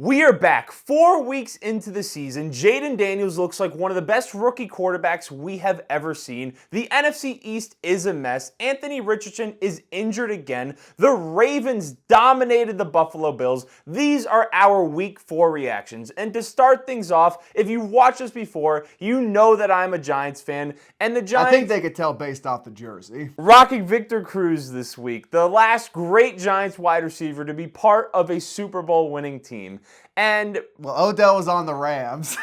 We are back 4 weeks into the season. Jayden Daniels looks like one of the best rookie quarterbacks we have ever seen. The NFC East is a mess. Anthony Richardson is injured again. The Ravens dominated the Buffalo Bills. These are our week 4 reactions. And to start things off, if you've watched us before, you know that I'm a Giants fan. And the Giants... I think they could tell based off the jersey. Rocking Victor Cruz this week, the last great Giants wide receiver to be part of a Super Bowl winning team. And well, Odell was on the Rams.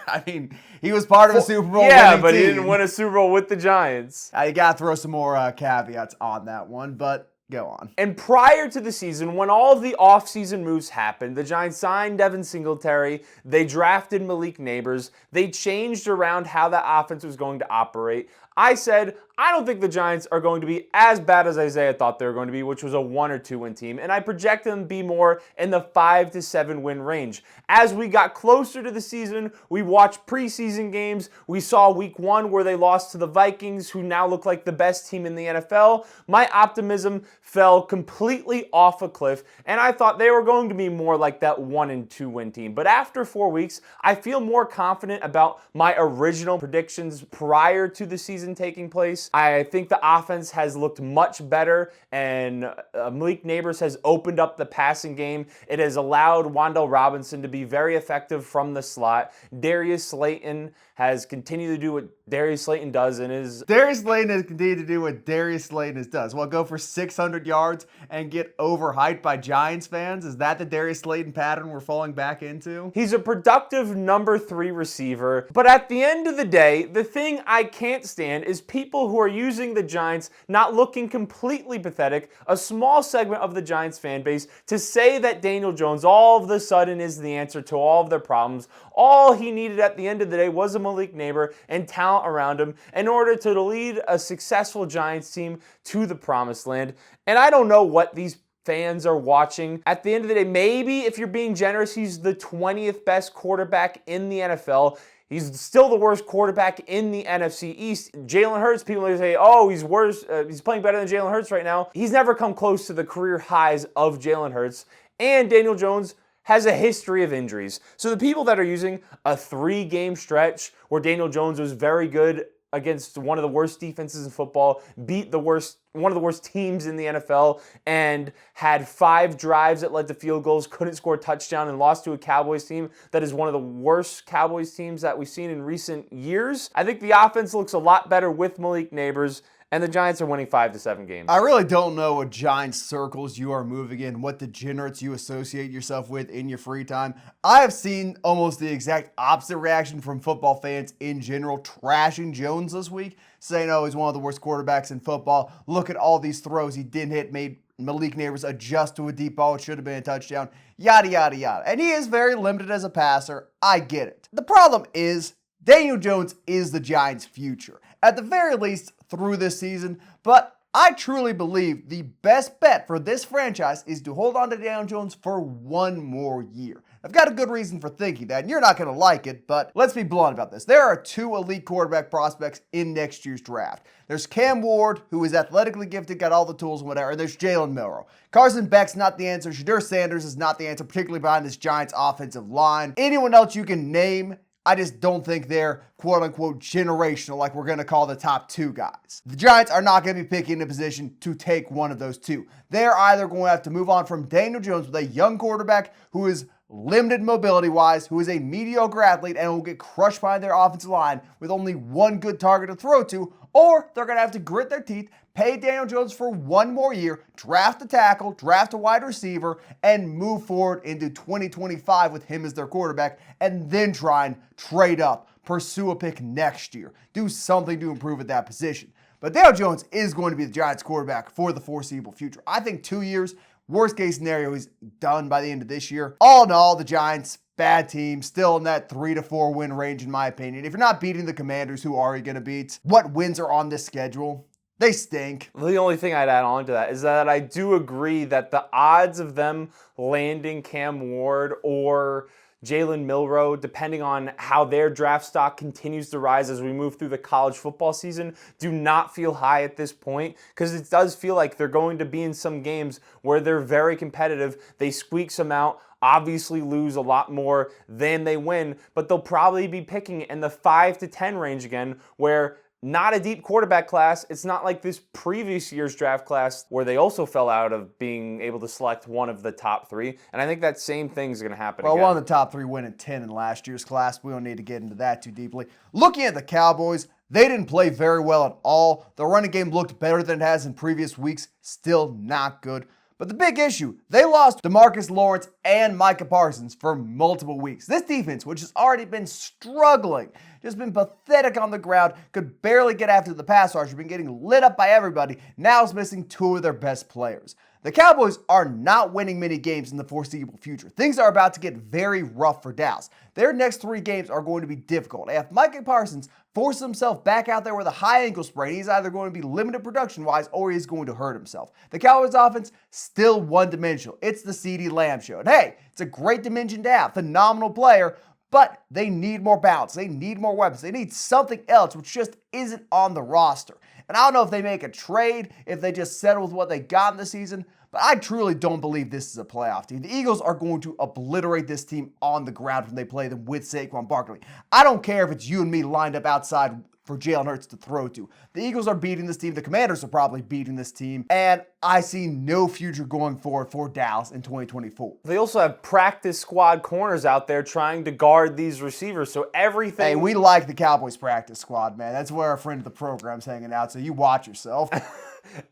I mean, he was part of a Super Bowl winning team. But he didn't win a Super Bowl with the Giants. You got to throw some more caveats on that one, but go on. And prior to the season, when all of the offseason moves happened, the Giants signed Devin Singletary, they drafted Malik Nabers, they changed around how the offense was going to operate. I said, I don't think the Giants are going to be as bad as Isaiah thought they were going to be, which was a 1 or 2 win team, and I project them to be more in the 5 to 7 win range. As we got closer to the season, we watched preseason games. We saw week 1 where they lost to the Vikings, who now look like the best team in the NFL. My optimism fell completely off a cliff, and I thought they were going to be more like that 1 and 2 win team. But after 4 weeks, I feel more confident about my original predictions prior to the season taking place. I think the offense has looked much better, and Malik Nabers has opened up the passing game. It has allowed Wan'Dale Robinson to be very effective from the slot. Darius Slayton has continued to do what Darius Slayton does and is... Darius Slayton has continued to do what Darius Slayton does. Well, go for 600 yards and get overhyped by Giants fans? Is that the Darius Slayton pattern we're falling back into? He's a productive number 3 receiver, but at the end of the day, the thing I can't stand is people who are using the Giants not looking completely pathetic, a small segment of the Giants fan base, to say that Daniel Jones all of a sudden is the answer to all of their problems. All he needed at the end of the day was a Malik Nabers and talent around him in order to lead a successful Giants team to the promised land. And I don't know what these fans are watching. At the end of the day, maybe if you're being generous, he's the 20th best quarterback in the NFL. He's still the worst quarterback in the NFC East. Jalen Hurts, people say, oh, he's worse. He's playing better than Jalen Hurts right now. He's never come close to the career highs of Jalen Hurts. And Daniel Jones has a history of injuries. So the people that are using a 3-game stretch where Daniel Jones was very good against one of the worst defenses in football, beat one of the worst teams in the NFL, and had 5 drives that led to field goals, couldn't score a touchdown, and lost to a Cowboys team that is one of the worst Cowboys teams that we've seen in recent years. I think the offense looks a lot better with Malik Nabers, and the Giants are winning 5 to 7 games. I really don't know what Giants circles you are moving in, what degenerates you associate yourself with in your free time. I have seen almost the exact opposite reaction from football fans in general, trashing Jones this week, saying, oh, he's one of the worst quarterbacks in football. Look at all these throws he didn't hit, made Malik Nabers adjust to a deep ball. It should have been a touchdown, yada, yada, yada. And he is very limited as a passer. I get it. The problem is Daniel Jones is the Giants' future, at the very least through this season, but I truly believe the best bet for this franchise is to hold on to Daniel Jones for 1 more year. I've got a good reason for thinking that, and you're not going to like it, but let's be blunt about this. There are 2 elite quarterback prospects in next year's draft. There's Cam Ward, who is athletically gifted, got all the tools and whatever, and there's Jalen Milroe. Carson Beck's not the answer. Shedeur Sanders is not the answer, particularly behind this Giants offensive line. Anyone else you can name, I just don't think they're quote-unquote generational like we're going to call the top 2 guys. The Giants are not going to be picking a position to take one of those 2. They're either going to have to move on from Daniel Jones with a young quarterback who is limited mobility-wise, who is a mediocre athlete and will get crushed by their offensive line with only 1 good target to throw to, or they're going to have to grit their teeth, pay Daniel Jones for 1 more year, draft a tackle, draft a wide receiver, and move forward into 2025 with him as their quarterback, and then try and trade up, pursue a pick next year, do something to improve at that position. But Daniel Jones is going to be the Giants quarterback for the foreseeable future. I think 2 years, worst case scenario, he's done by the end of this year. All in all, the Giants, bad team, still in that 3 to 4 win range in my opinion. If you're not beating the Commanders, who are you going to beat? What wins are on this schedule? They stink. The only thing I'd add on to that is that I do agree that the odds of them landing Cam Ward or Jalen Milroe, depending on how their draft stock continues to rise as we move through the college football season, do not feel high at this point, because it does feel like they're going to be in some games where they're very competitive. They squeak some out obviously lose a lot more than they win, but they'll probably be picking in the 5 to 10 range again, where not a deep quarterback class. It's not like this previous year's draft class where they also fell out of being able to select one of the top 3. And I think that same thing's going to happen again. Well, one of the top 3 went at 10 in last year's class. We don't need to get into that too deeply. Looking at the Cowboys, they didn't play very well at all. The running game looked better than it has in previous weeks. Still not good. But the big issue, they lost DeMarcus Lawrence and Micah Parsons for multiple weeks. This defense, which has already been struggling, just been pathetic on the ground, could barely get after the pass rush, been getting lit up by everybody, now is missing 2 of their best players. The Cowboys are not winning many games in the foreseeable future. Things are about to get very rough for Dallas. Their next 3 games are going to be difficult. If Micah Parsons forces himself back out there with a high ankle sprain, he's either going to be limited production-wise or he's going to hurt himself. The Cowboys offense, still one-dimensional. It's the CeeDee Lamb show. And hey, it's a great dimension to have. Phenomenal player, but they need more balance. They need more weapons. They need something else, which just isn't on the roster. And I don't know if they make a trade, if they just settle with what they got in the season, but I truly don't believe this is a playoff team. The Eagles are going to obliterate this team on the ground when they play them with Saquon Barkley. I don't care if it's you and me lined up outside for Jalen Hurts to throw to. The Eagles are beating this team. The Commanders are probably beating this team. And I see no future going forward for Dallas in 2024. They also have practice squad corners out there trying to guard these receivers. So everything... Hey, we like the Cowboys practice squad, man. That's where our friend of the program's hanging out, so you watch yourself.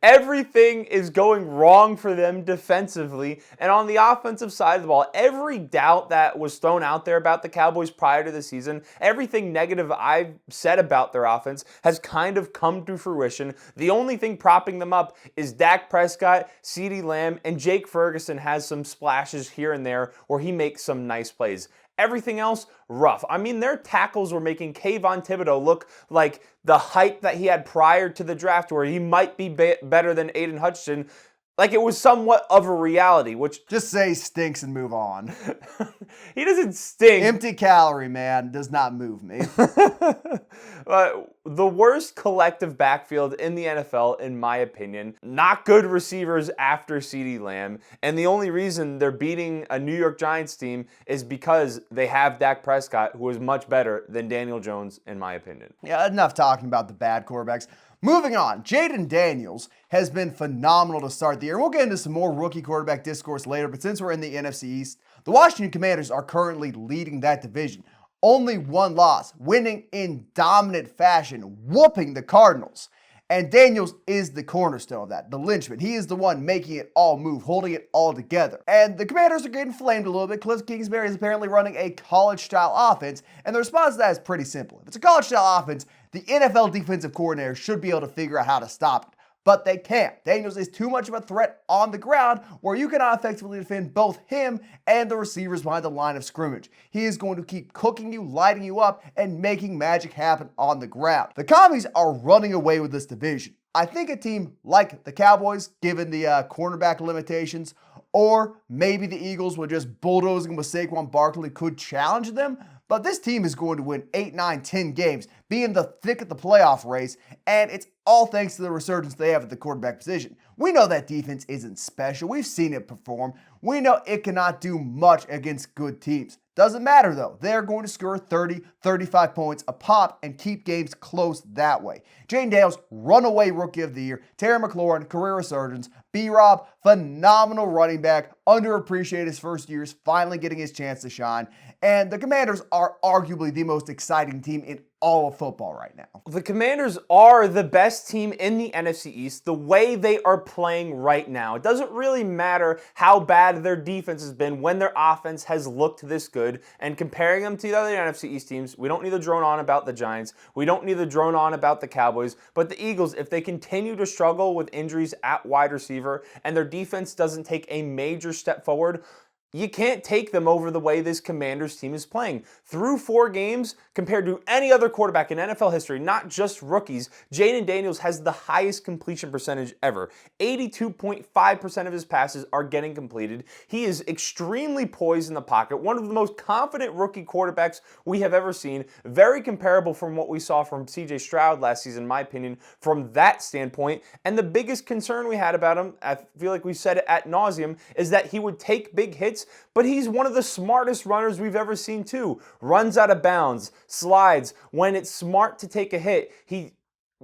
Everything is going wrong for them defensively, and on the offensive side of the ball, every doubt that was thrown out there about the Cowboys prior to the season, everything negative I've said about their offense has kind of come to fruition. The only thing propping them up is Dak Prescott, CeeDee Lamb, and Jake Ferguson has some splashes here and there where he makes some nice plays. Everything else, rough. I mean, their tackles were making Kayvon Thibodeau look like the hype that he had prior to the draft where he might be better than Aiden Hutchinson. Like it was somewhat of a reality, which... Just say stinks and move on. He doesn't stink. Empty calorie, man, does not move me. The worst collective backfield in the NFL, in my opinion. Not good receivers after CeeDee Lamb. And the only reason they're beating a New York Giants team is because they have Dak Prescott, who is much better than Daniel Jones, in my opinion. Yeah, enough talking about the bad quarterbacks. Moving on, Jayden Daniels has been phenomenal to start the year. We'll get into some more rookie quarterback discourse later, but since we're in the NFC East, the Washington Commanders are currently leading that division. Only 1 loss, winning in dominant fashion, whooping the Cardinals. And Daniels is the cornerstone of that, the linchpin. He is the one making it all move, holding it all together. And the Commanders are getting flamed a little bit. Cliff Kingsbury is apparently running a college-style offense, and the response to that is pretty simple. If it's a college-style offense, the NFL defensive coordinator should be able to figure out how to stop it. But they can't. Daniels is too much of a threat on the ground where you cannot effectively defend both him and the receivers behind the line of scrimmage. He is going to keep cooking you, lighting you up, and making magic happen on the ground. The Commies are running away with this division. I think a team like the Cowboys, given the cornerback limitations, or maybe the Eagles with just bulldozing with Saquon Barkley could challenge them. But this team is going to win 8, 9, 10 games, be in the thick of the playoff race, and it's all thanks to the resurgence they have at the quarterback position. We know that defense isn't special. We've seen it perform. We know it cannot do much against good teams. Doesn't matter though. They're going to score 30, 35 points a pop and keep games close that way. Jayden Daniels, runaway rookie of the year. Terry McLaurin, career resurgence. B-Rob, phenomenal running back. Underappreciated his first years, finally getting his chance to shine. And the Commanders are arguably the most exciting team in all of football right now. The Commanders are the best team in the NFC East the way they are playing right now. It doesn't really matter how bad their defense has been when their offense has looked this good. And comparing them to the other NFC East teams, we don't need to drone on about the Giants. We don't need to drone on about the Cowboys. But the Eagles, if they continue to struggle with injuries at wide receiver and their defense doesn't take a major step forward, you can't take them over the way this Commanders team is playing. Through 4 games, compared to any other quarterback in NFL history, not just rookies, Jayden Daniels has the highest completion percentage ever. 82.5% of his passes are getting completed. He is extremely poised in the pocket, one of the most confident rookie quarterbacks we have ever seen. Very comparable from what we saw from CJ Stroud last season, in my opinion, from that standpoint. And the biggest concern we had about him, I feel like we said it ad nauseum, is that he would take big hits hits, but he's one of the smartest runners we've ever seen too. Runs out of bounds, slides. When it's smart to take a hit, he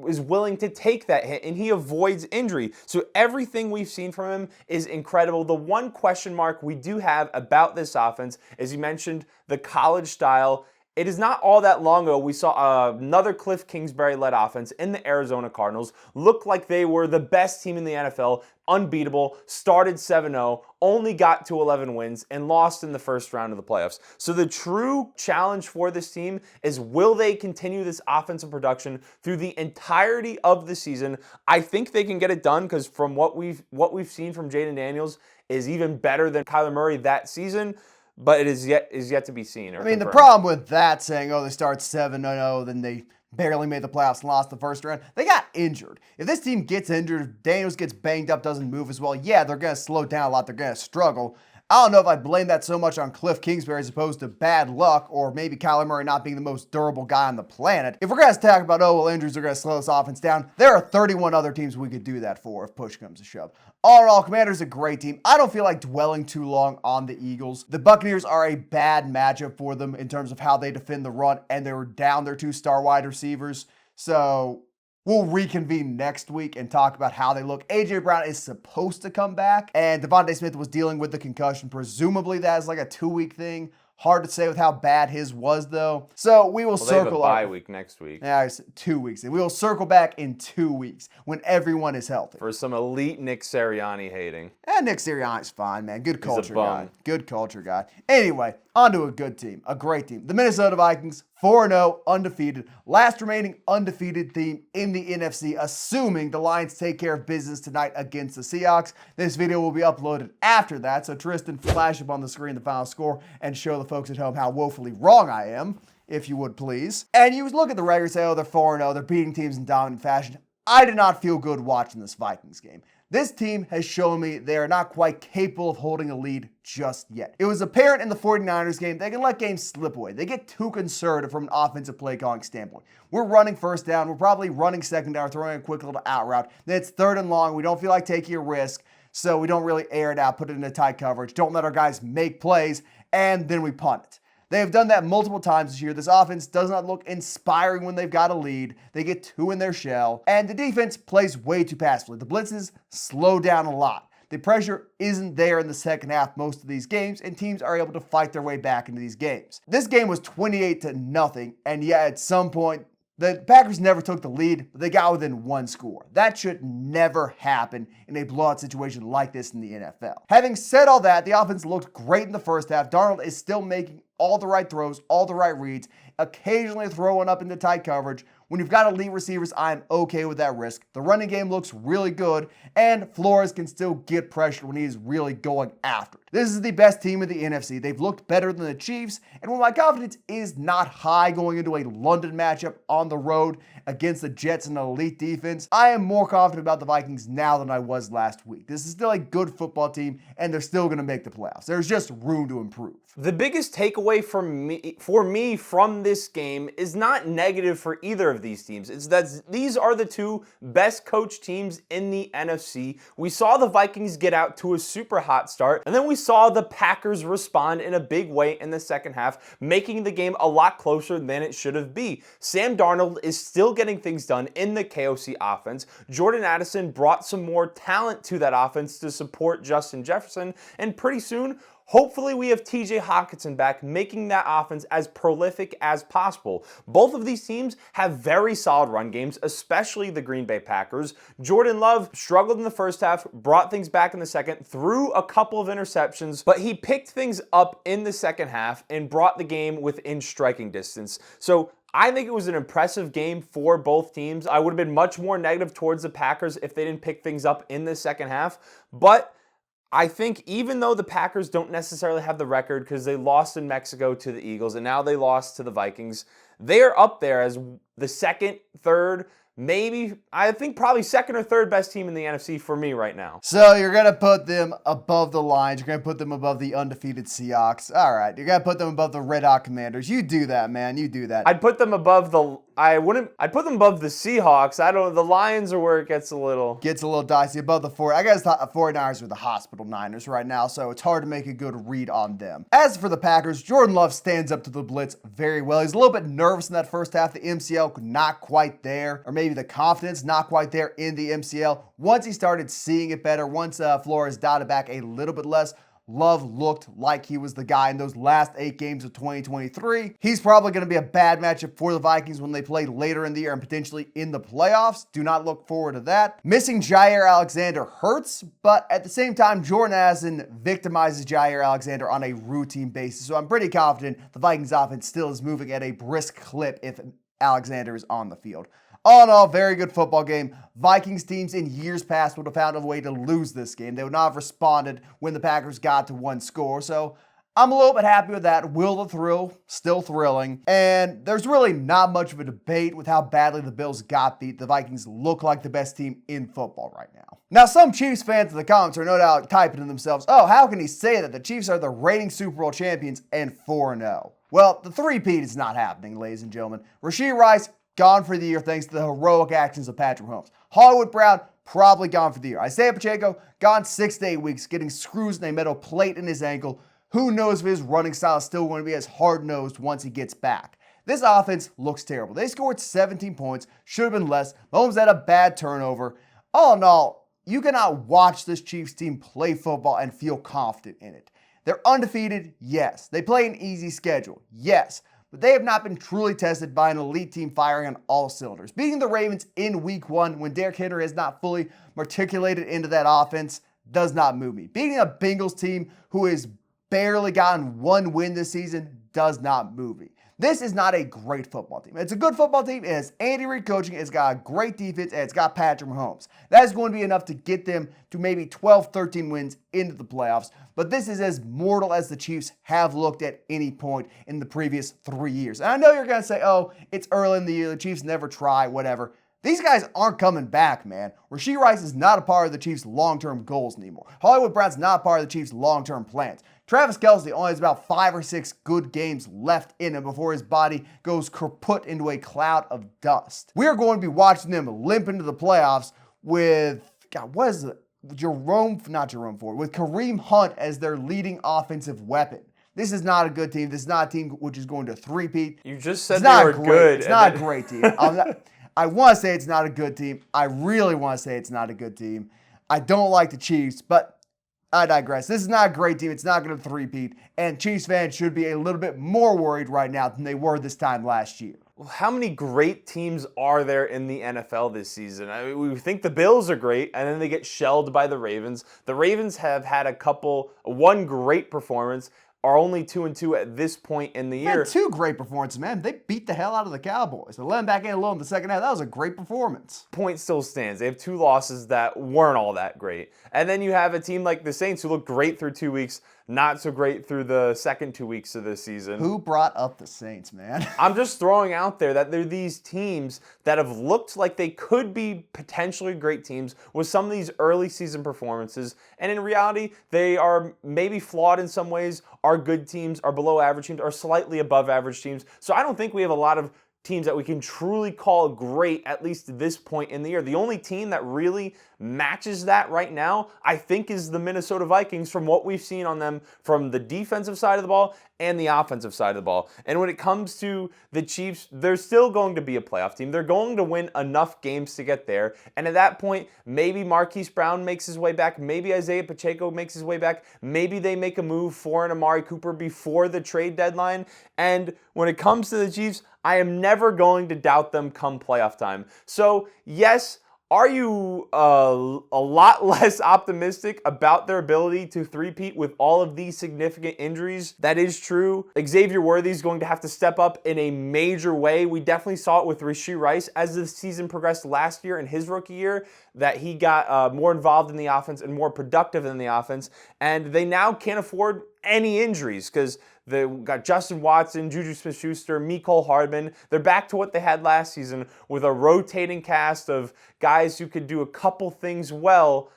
is willing to take that hit and he avoids injury. So everything we've seen from him is incredible. The one question mark we do have about this offense, as you mentioned, the college style. It is not all that long ago we saw another Cliff Kingsbury-led offense in the Arizona Cardinals look like they were the best team in the NFL, unbeatable, started 7-0, only got to 11 wins, and lost in the first round of the playoffs. So the true challenge for this team is, will they continue this offensive production through the entirety of the season? I think they can get it done, because from what we've seen from Jayden Daniels is even better than Kyler Murray that season. But it is yet to be seen. I mean, the problem with that saying, oh, they start 7-0, then they barely made the playoffs and lost the first round, they got injured. If this team gets injured, if Daniels gets banged up, doesn't move as well, yeah, they're going to slow down a lot. They're going to struggle. I don't know if I blame that so much on Cliff Kingsbury as opposed to bad luck, or maybe Kyler Murray not being the most durable guy on the planet. If we're going to talk about, oh, well, injuries are going to slow this offense down, there are 31 other teams we could do that for if push comes to shove. All in all, Commanders a great team. I don't feel like dwelling too long on the Eagles. The Buccaneers are a bad matchup for them in terms of how they defend the run, and they were down their 2 star wide receivers. So we'll reconvene next week and talk about how they look. A.J. Brown is supposed to come back, and Devontae Smith was dealing with the concussion. Presumably that is like a 2-week thing. Hard to say with how bad his was, though. So we will circle. They have a bye week next week. Yeah, it's 2 weeks. And we will circle back in 2 weeks when everyone is healthy. For some elite Nick Sirianni hating. Nick Sirianni's fine, man. Good culture guy. bum. Good culture guy. Anyway, on to a good team. A great team. The Minnesota Vikings, 4-0, undefeated. Last remaining undefeated team in the NFC, assuming the Lions take care of business tonight against the Seahawks. This video will be uploaded after that, so Tristan, flash up on the screen the final score and show the folks at home how woefully wrong I am, if you would please. And you look at the record and say, oh, they're 4-0, they're beating teams in dominant fashion. I did not feel good watching this Vikings game. This team has shown me they are not quite capable of holding a lead just yet. It was apparent in the 49ers game they can let games slip away. They get too conservative from an offensive play calling standpoint. We're running first down. We're probably running second down, throwing a quick little out route. Then it's third and long. We don't feel like taking a risk, so we don't really air it out, put it into tight coverage. Don't let our guys make plays, and then we punt it. They have done that multiple times this year. This offense does not look inspiring when they've got a lead. They get 2 in their shell, and the defense plays way too passively. The blitzes slow down a lot. The pressure isn't there in the second half most of these games, and teams are able to fight their way back into these games. This game was 28-0, and yeah, at some point, the Packers never took the lead, but they got within 1 score. That should never happen in a blowout situation like this in the NFL. Having said all that, the offense looked great in the first half. Darnold is still making all the right throws, all the right reads, occasionally throwing up into tight coverage. When you've got elite receivers, I'm okay with that risk. The running game looks really good, and Flores can still get pressure when he is really going after it. This is the best team in the NFC. They've looked better than the Chiefs, and while my confidence is not high going into a London matchup on the road against the Jets and an elite defense, I am more confident about the Vikings now than I was last week. This is still a good football team, and they're still going to make the playoffs. There's just room to improve. The biggest takeaway for me from this game is not negative for either of these teams. It's that these are the 2 best coached teams in the NFC. We saw the Vikings get out to a super hot start, and then we saw the Packers respond in a big way in the second half, making the game a lot closer than it should have been. Sam Darnold is still getting things done in the KOC offense. Jordan Addison brought some more talent to that offense to support Justin Jefferson, and pretty soon, hopefully we have TJ Hockenson back, making that offense as prolific as possible. Both of these teams have very solid run games, especially the Green Bay Packers. Jordan Love struggled in the first half, brought things back in the second, threw a couple of interceptions, but he picked things up in the second half and brought the game within striking distance. So I think it was an impressive game for both teams. I would have been much more negative towards the Packers if they didn't pick things up in the second half, but I think even though the Packers don't necessarily have the record because they lost in Mexico to the Eagles and now they lost to the Vikings, they are up there as the second, third, maybe, I think probably second or third best team in the NFC for me right now. So you're going to put them above the Lions. You're going to put them above the undefeated Seahawks. All right. You're going to put them above the Red Hot Commanders. You do that, man. You do that. I'd put them above the I'd put them above the Seahawks. The Lions are where it gets a little dicey. Above the 4. I guess the 49ers are the hospital Niners right now, so it's hard to make a good read on them. As for the Packers, Jordan Love stands up to the blitz very well. He's a little bit nervous in that first half. The MCL not quite there, or maybe the confidence not quite there in the MCL. Once he started seeing it better, once Flores dialed back a little bit less, Love looked like he was the guy in those last 8 games of 2023. He's probably going to be a bad matchup for the Vikings when they play later in the year and potentially in the playoffs. Do not look forward to that. Missing Jaire Alexander hurts, but at the same time, Jordan Addison victimizes Jaire Alexander on a routine basis. So I'm pretty confident the Vikings offense still is moving at a brisk clip if Alexander is on the field. All in all, very good football game. Vikings teams in years past would have found a way to lose this game. They would not have responded when the Packers got to 1 score. So I'm a little bit happy with that. Will the thrill, still thrilling. And there's really not much of a debate with how badly the Bills got beat. The Vikings look like the best team in football right now. Now, some Chiefs fans in the comments are no doubt typing to themselves, oh, how can he say that? The Chiefs are the reigning Super Bowl champions and 4-0. Well, the three-peat is not happening, ladies and gentlemen. Rashee Rice, gone for the year thanks to the heroic actions of Patrick Mahomes. Hollywood Brown, probably gone for the year. Isaiah Pacheco, gone 6 to 8 weeks, getting screws in a metal plate in his ankle. Who knows if his running style is still going to be as hard-nosed once he gets back. This offense looks terrible. They scored 17 points, should have been less. Mahomes had a bad turnover. All in all, you cannot watch this Chiefs team play football and feel confident in it. They're undefeated, yes. They play an easy schedule, yes. But they have not been truly tested by an elite team firing on all cylinders. Beating the Ravens in week 1 when Derrick Henry has not fully matriculated into that offense does not move me. Beating a Bengals team who has barely gotten 1 win this season does not move me. This is not a great football team. It's a good football team. It has Andy Reid coaching. It's got a great defense, and it's got Patrick Mahomes. That is going to be enough to get them to maybe 12, 13 wins into the playoffs. But this is as mortal as the Chiefs have looked at any point in the previous 3 years. And I know you're going to say, oh, it's early in the year. The Chiefs never try, whatever. These guys aren't coming back, man. Rashee Rice is not a part of the Chiefs' long-term goals anymore. Hollywood Brown's not part of the Chiefs' long-term plans. Travis Kelce only has about 5 or 6 good games left in him before his body goes kaput into a cloud of dust. We are going to be watching them limp into the playoffs with, God, what is it? With Kareem Hunt as their leading offensive weapon. This is not a good team. This is not a team which is going to three-peat. You just said they were good. It's not a great team. I want to say it's not a good team. I really want to say it's not a good team. I don't like the Chiefs, but I digress. This is not a great team. It's not going to three-peat, and Chiefs fans should be a little bit more worried right now than they were this time last year. Well, how many great teams are there in the NFL this season? I mean, we think the Bills are great, and then they get shelled by the Ravens. The Ravens have had one great performance, are only 2-2 at this point in the year. Had 2 great performances, man. They beat the hell out of the Cowboys. They let them back in alone in the second half. That was a great performance. Point still stands. They have 2 losses that weren't all that great. And then you have a team like the Saints who looked great through 2 weeks, not so great through the second 2 weeks of the season. Who brought up the Saints, man? I'm just throwing out there that they're these teams that have looked like they could be potentially great teams with some of these early season performances. And in reality, they are maybe flawed in some ways, are good teams, are below average teams, are slightly above average teams. So I don't think we have a lot of teams that we can truly call great, at least at this point in the year. The only team that really matches that right now, I think, is the Minnesota Vikings from what we've seen on them from the defensive side of the ball and the offensive side of the ball. And when it comes to the Chiefs, they're still going to be a playoff team. They're going to win enough games to get there. And at that point, maybe Marquise Brown makes his way back. Maybe Isaiah Pacheco makes his way back. Maybe they make a move for an Amari Cooper before the trade deadline. And when it comes to the Chiefs, I am never going to doubt them come playoff time. So, yes, are you a lot less optimistic about their ability to three-peat with all of these significant injuries? That is true. Xavier Worthy is going to have to step up in a major way. We definitely saw it with Rashee Rice as the season progressed last year in his rookie year, that he got more involved in the offense and more productive in the offense. And they now can't afford any injuries because they got Justin Watson, Juju Smith-Schuster, Mecole Hardman. They're back to what they had last season with a rotating cast of guys who could do a couple things well,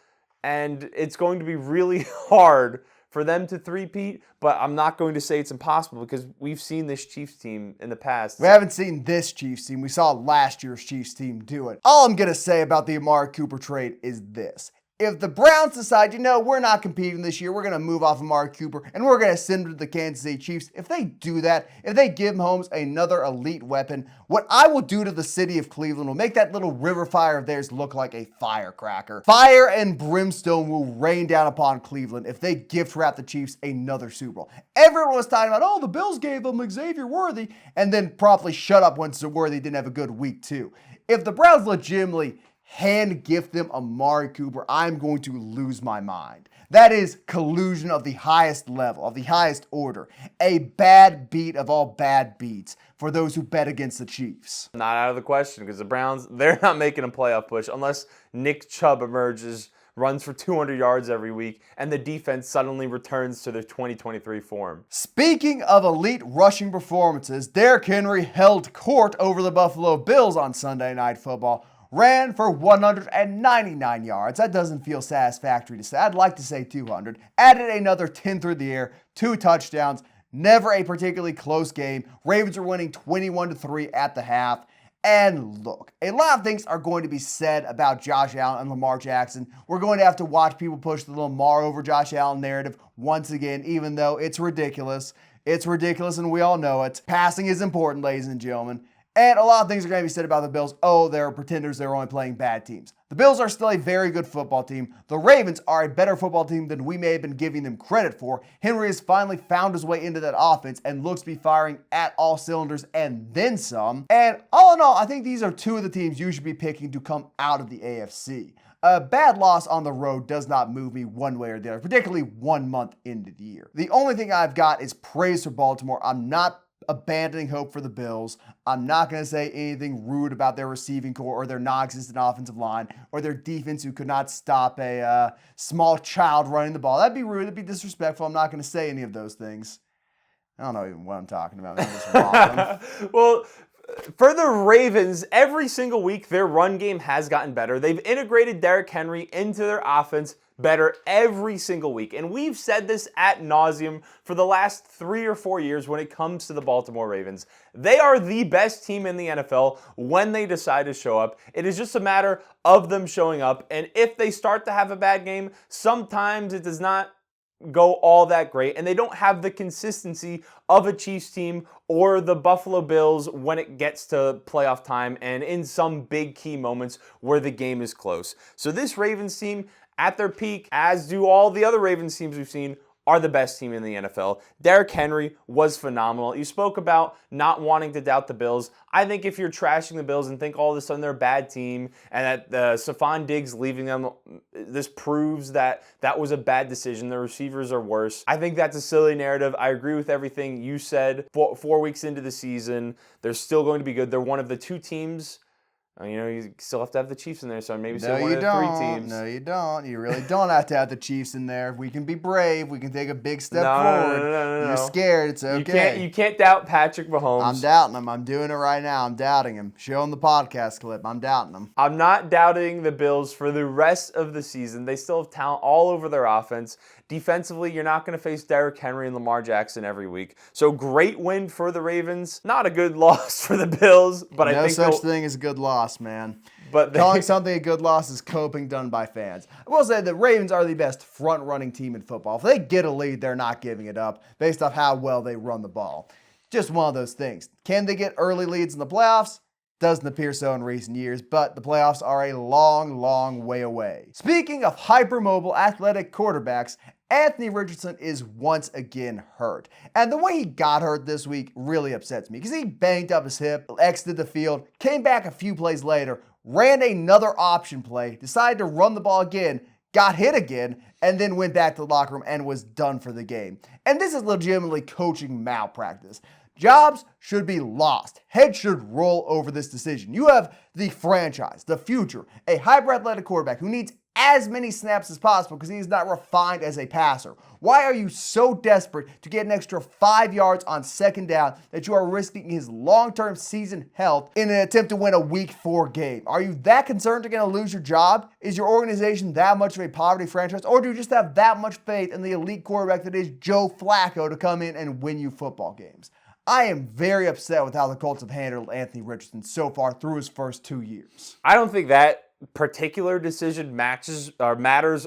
and it's going to be really hard for for them to three-peat, but I'm not going to say it's impossible because we've seen this Chiefs team in the past. We haven't seen this Chiefs team. We saw last year's Chiefs team do it. All I'm going to say about the Amari Cooper trade is this. If the Browns decide, we're not competing this year, we're going to move off Amari Cooper, and we're going to send him to the Kansas City Chiefs, if they do that, if they give Mahomes another elite weapon, what I will do to the city of Cleveland will make that little river fire of theirs look like a firecracker. Fire and brimstone will rain down upon Cleveland if they gift wrap the Chiefs another Super Bowl. Everyone was talking about, the Bills gave them Xavier Worthy, and then promptly shut up when Worthy didn't have a good week too. If the Browns legitimately hand gift them Amari Cooper, I'm going to lose my mind. That is collusion of the highest level, of the highest order. A bad beat of all bad beats for those who bet against the Chiefs. Not out of the question because the Browns, they're not making a playoff push unless Nick Chubb emerges, runs for 200 yards every week, and the defense suddenly returns to their 2023 form. Speaking of elite rushing performances, Derrick Henry held court over the Buffalo Bills on Sunday Night Football, ran for 199 yards. That doesn't feel satisfactory to say. I'd like to say 200. Added another 10 through the air, 2 touchdowns. Never a particularly close game. Ravens are winning 21-3 at the half. And look, a lot of things are going to be said about Josh Allen and Lamar Jackson. We're going to have to watch people push the Lamar over Josh Allen narrative once again, even though it's ridiculous. It's ridiculous and we all know it. Passing is important, ladies and gentlemen. And a lot of things are going to be said about the Bills. They're pretenders. They're only playing bad teams. The Bills are still a very good football team. The Ravens are a better football team than we may have been giving them credit for. Henry has finally found his way into that offense and looks to be firing at all cylinders and then some. And all in all, I think these are two of the teams you should be picking to come out of the AFC. A bad loss on the road does not move me one way or the other, particularly 1 month into the year. The only thing I've got is praise for Baltimore. I'm not abandoning hope for the Bills. I'm not going to say anything rude about their receiving core or their non-existent offensive line or their defense who could not stop a small child running the ball. That'd be rude. That'd be disrespectful. I'm not going to say any of those things. I don't know even what I'm talking about. Well, for the Ravens, every single week their run game has gotten better. They've integrated Derrick Henry into their offense better every single week. And we've said this ad nauseum for the last 3 or 4 years when it comes to the Baltimore Ravens. They are the best team in the NFL when they decide to show up. It is just a matter of them showing up. And if they start to have a bad game, sometimes it does not go all that great, and they don't have the consistency of a Chiefs team or the Buffalo Bills when it gets to playoff time and in some big key moments where the game is close. So this Ravens team, at their peak, as do all the other Ravens teams we've seen, are the best team in the NFL. Derrick Henry was phenomenal. You spoke about not wanting to doubt the Bills. I think if you're trashing the Bills and think all of a sudden they're a bad team and that Stephon Diggs leaving them, this proves that that was a bad decision. The receivers are worse. I think that's a silly narrative. I agree with everything you said. 4 weeks into the season, they're still going to be good. They're one of the 2 teams. You still have to have the Chiefs in there, so maybe still one of the 3 teams. No, you don't. You really don't have to have the Chiefs in there. We can be brave. We can take a big step forward. No. You're scared. It's okay. You can't doubt Patrick Mahomes. I'm doubting him. I'm doing it right now. I'm doubting him. Show him the podcast clip. I'm doubting him. I'm not doubting the Bills for the rest of the season. They still have talent all over their offense. Defensively, you're not going to face Derrick Henry and Lamar Jackson every week. So great win for the Ravens. Not a good loss for the Bills, but I think no such thing as a good loss, man. But calling something a good loss is coping done by fans. I will say the Ravens are the best front-running team in football. If they get a lead, they're not giving it up based off how well they run the ball. Just one of those things. Can they get early leads in the playoffs? Doesn't appear so in recent years, but the playoffs are a long, long way away. Speaking of hypermobile athletic quarterbacks, Anthony Richardson is once again hurt. And the way he got hurt this week really upsets me because he banged up his hip, exited the field, came back a few plays later, ran another option play, decided to run the ball again, got hit again, and then went back to the locker room and was done for the game. And this is legitimately coaching malpractice. Jobs should be lost. Heads should roll over this decision. You have the franchise, the future, a hyper-athletic quarterback who needs as many snaps as possible because he's not refined as a passer? Why are you so desperate to get an extra 5 yards on second down that you are risking his long-term season health in an attempt to win a Week 4 game? Are you that concerned you're going to lose your job? Is your organization that much of a poverty franchise? Or do you just have that much faith in the elite quarterback that is Joe Flacco to come in and win you football games? I am very upset with how the Colts have handled Anthony Richardson so far through his first 2 years. I don't think that particular decision matters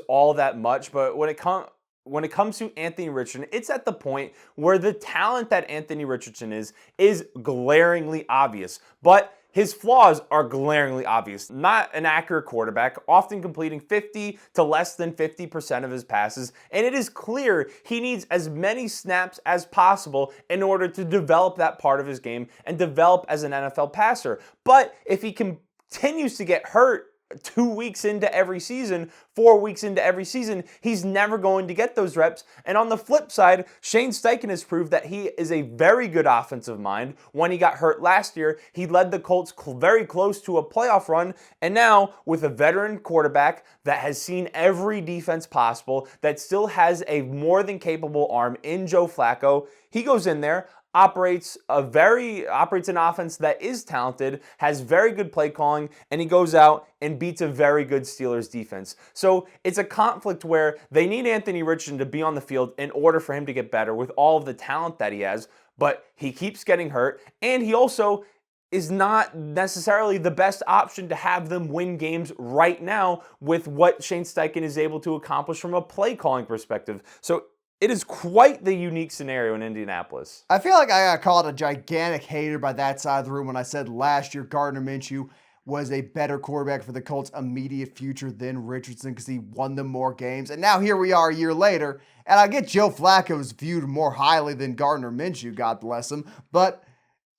all that much, but when it comes to Anthony Richardson, it's at the point where the talent that Anthony Richardson is glaringly obvious. But his flaws are glaringly obvious. Not an accurate quarterback, often completing 50 to less than 50% of his passes, and it is clear he needs as many snaps as possible in order to develop that part of his game and develop as an NFL passer. But if he continues to get hurt 2 weeks into every season, 4 weeks into every season, he's never going to get those reps. And on the flip side, Shane Steichen has proved that he is a very good offensive mind. When he got hurt last year, he led the Colts very close to a playoff run. And now, with a veteran quarterback that has seen every defense possible, that still has a more than capable arm in Joe Flacco, he goes in there, operates an offense that is talented, has very good play calling, and he goes out and beats a very good Steelers defense. So it's a conflict where they need Anthony Richardson to be on the field in order for him to get better with all of the talent that he has, but he keeps getting hurt, and he also is not necessarily the best option to have them win games right now with what Shane Steichen is able to accomplish from a play calling perspective. So it is quite the unique scenario in Indianapolis. I feel like I got called a gigantic hater by that side of the room when I said last year Gardner Minshew was a better quarterback for the Colts' immediate future than Richardson because he won them more games. And now here we are a year later, and I get Joe Flacco is viewed more highly than Gardner Minshew, God bless him, but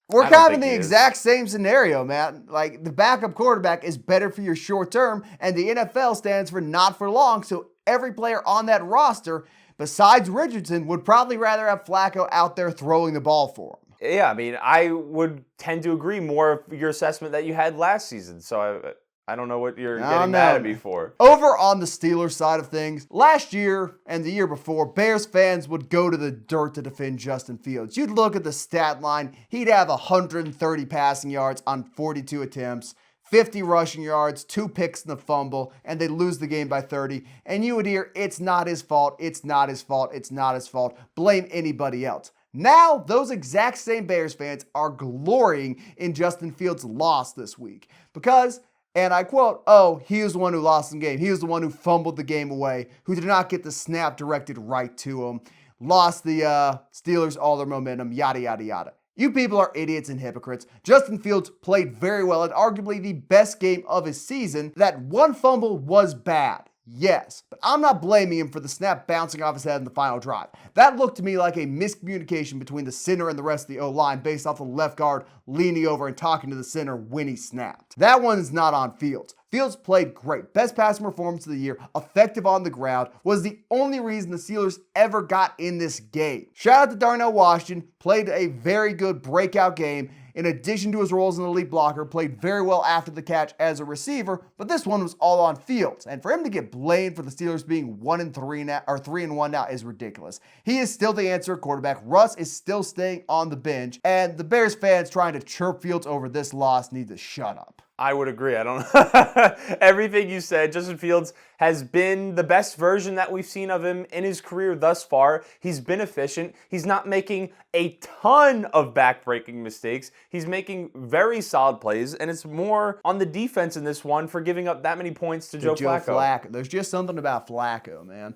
we're kind of in the exact same scenario, man. Like, the backup quarterback is better for your short term, and the NFL stands for not for long, so every player on that roster besides Richardson would probably rather have Flacco out there throwing the ball for him. Yeah, I mean, I would tend to agree more of your assessment that you had last season. So I don't know what you're getting mad at me for. Over on the Steelers side of things, last year and the year before, Bears fans would go to the dirt to defend Justin Fields. You'd look at the stat line, he'd have 130 passing yards on 42 attempts, 50 rushing yards, 2 picks and a fumble, and they lose the game by 30. And you would hear, it's not his fault, it's not his fault, it's not his fault. Blame anybody else. Now, those exact same Bears fans are glorying in Justin Fields' loss this week. Because, and I quote, oh, he was the one who lost the game. He was the one who fumbled the game away, who did not get the snap directed right to him, lost the Steelers all their momentum, yada, yada, yada. You people are idiots and hypocrites. Justin Fields played very well and arguably the best game of his season. That one fumble was bad, yes, but I'm not blaming him for the snap bouncing off his head in the final drive. That looked to me like a miscommunication between the center and the rest of the O-line based off the left guard leaning over and talking to the center when he snapped. That one is not on Fields. Fields played great. Best passing performance of the year, effective on the ground, was the only reason the Steelers ever got in this game. Shout out to Darnell Washington, played a very good breakout game. In addition to his roles in the lead blocker, played very well after the catch as a receiver, but this one was all on Fields. And for him to get blamed for the Steelers being 1-3 now, or 3-1 now, is ridiculous. He is still the answer at quarterback. Russ is still staying on the bench, and the Bears fans trying to chirp Fields over this loss need to shut up. I would agree. I don't everything you said. Justin Fields has been the best version that we've seen of him in his career thus far. He's been efficient. He's not making a ton of backbreaking mistakes. He's making very solid plays, and it's more on the defense in this one for giving up that many points to Joe Flacco. There's just something about Flacco, man.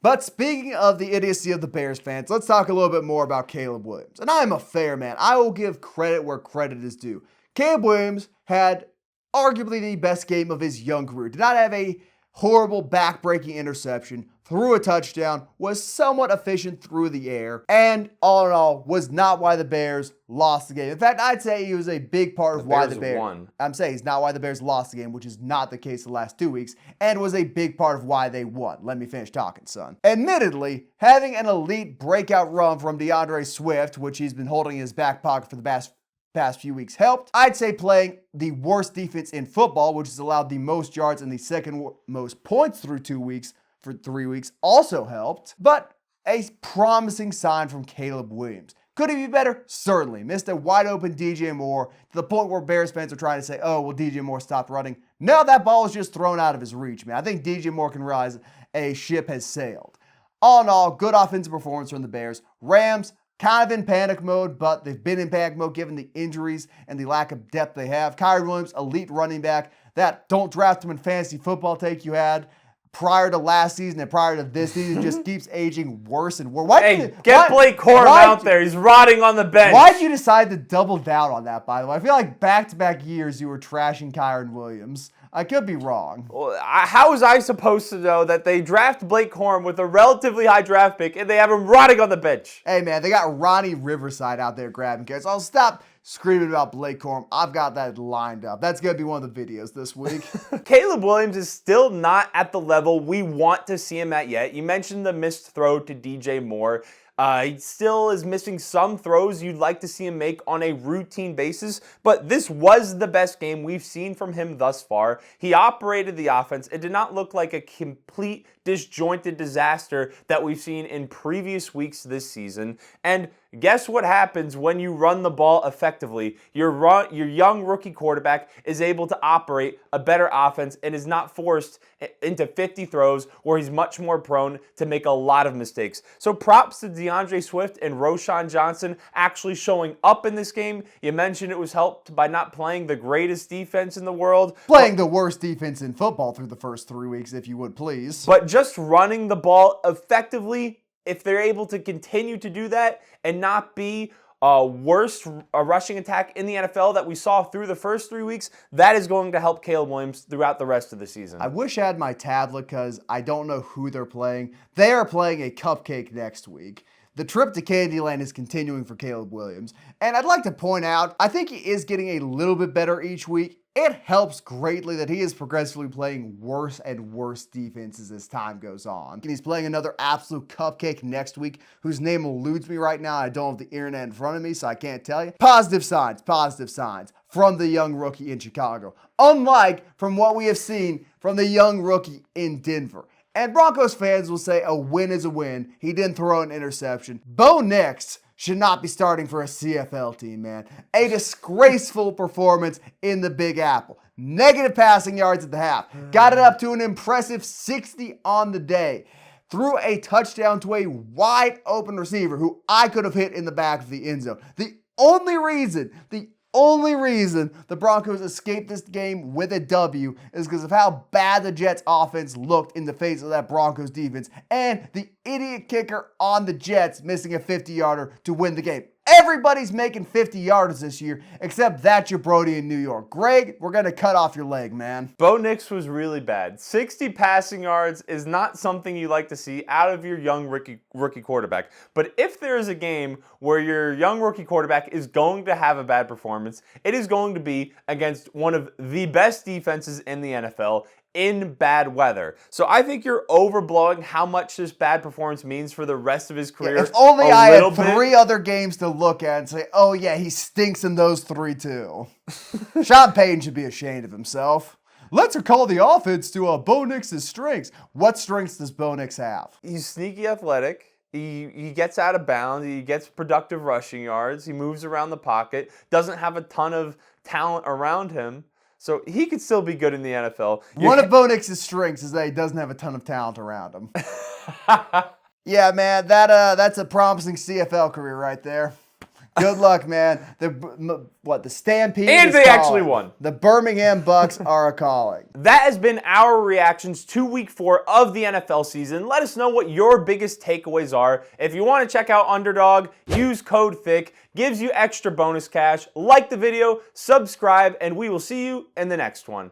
But speaking of the idiocy of the Bears fans, let's talk a little bit more about Caleb Williams. And I'm a fair man. I will give credit where credit is due. Caleb Williams had arguably the best game of his young career. Did not have a horrible back-breaking interception, threw a touchdown, was somewhat efficient through the air, and all in all, was not why the Bears lost the game. In fact, I'd say he was a big part of why the Bears won. I'm saying he's not why the Bears lost the game, which is not the case the last 2 weeks, and was a big part of why they won. Let me finish talking, son. Admittedly, having an elite breakout run from DeAndre Swift, which he's been holding in his back pocket for the past past few weeks helped. I'd say playing the worst defense in football, which has allowed the most yards and the second most points through 2 weeks for 3 weeks, also helped. But a promising sign from Caleb Williams. Could he be better? Certainly. Missed a wide open DJ Moore to the point where Bears fans are trying to say, oh, well, DJ Moore stopped running. No, that ball was just thrown out of his reach, man. I think DJ Moore can realize a ship has sailed. All in all, good offensive performance from the Bears. Rams, kind of in panic mode, but they've been in panic mode given the injuries and the lack of depth they have. Kyrie Williams, elite running back. That don't draft him in fantasy football take you had prior to last season and prior to this season just keeps aging worse and worse. Get Blake Corum out there. He's rotting on the bench. Why'd you decide to double down on that, by the way? I feel like back-to-back years you were trashing Kyron Williams. I could be wrong. How was I supposed to know that they draft Blake Corum with a relatively high draft pick and they have him rotting on the bench? Hey, man, they got Ronnie Riverside out there grabbing carrots. I'll stop screaming about Blake Corum. I've got that lined up. That's going to be one of the videos this week. Caleb Williams is still not at the level we want to see him at yet. You mentioned the missed throw to DJ Moore. He still is missing some throws you'd like to see him make on a routine basis, but this was the best game we've seen from him thus far. He operated the offense. It did not look like a complete disjointed disaster that we've seen in previous weeks this season. And guess what happens when you run the ball effectively? Your young rookie quarterback is able to operate a better offense and is not forced into 50 throws where he's much more prone to make a lot of mistakes. So props to DeAndre Swift and Roschon Johnson actually showing up in this game. You mentioned it was helped by not playing the greatest defense in the world. Playing the worst defense in football through the first 3 weeks, if you would please. But just running the ball effectively, if they're able to continue to do that and not be worst rushing attack in the NFL that we saw through the first 3 weeks, that is going to help Caleb Williams throughout the rest of the season. I wish I had my tablet because I don't know who they're playing. They are playing a cupcake next week. The trip to Candyland is continuing for Caleb Williams. And I'd like to point out, I think he is getting a little bit better each week. It helps greatly that he is progressively playing worse and worse defenses as time goes on. And he's playing another absolute cupcake next week, whose name eludes me right now. I don't have the internet in front of me, so I can't tell you. Positive signs from the young rookie in Chicago. Unlike from what we have seen from the young rookie in Denver. And Broncos fans will say a win is a win. He didn't throw an interception. Bo Nix should not be starting for a CFL team, man. A disgraceful performance in the Big Apple. Negative passing yards at the half. Got it up to an impressive 60 on the day. Threw a touchdown to a wide open receiver who I could have hit in the back of the end zone. The only reason the Broncos escaped this game with a W is because of how bad the Jets offense looked in the face of that Broncos defense and the idiot kicker on the Jets missing a 50-yarder to win the game. Everybody's making 50-yarders this year except that jabroni in New York. Greg, we're going to cut off your leg, man. Bo Nix was really bad. 60 passing yards is not something you like to see out of your young rookie quarterback. But if there is a game where your young rookie quarterback is going to have a bad performance, it is going to be against one of the best defenses in the NFL in bad weather. So I think you're overblowing how much this bad performance means for the rest of his career. Yeah, if only I had 3 other games to look at and say, oh yeah, he stinks in those 3 too. Sean Payton should be ashamed of himself. Let's recall the offense to Bo Nix's strengths. What strengths does Bo Nix have? He's sneaky athletic. He gets out of bounds. He gets productive rushing yards. He moves around the pocket. Doesn't have a ton of talent around him. So he could still be good in the NFL. One of Bo Nix's strengths is that he doesn't have a ton of talent around him. Yeah, man, that's a promising CFL career right there. Good luck, man. The Stampede and is they calling. actually won. The Birmingham Bucks are calling. That has been our reactions to Week 4 of the NFL season. Let us know what your biggest takeaways are. If you want to check out Underdog, use code Thicc. Gives you extra bonus cash. Like the video, subscribe, and we will see you in the next one.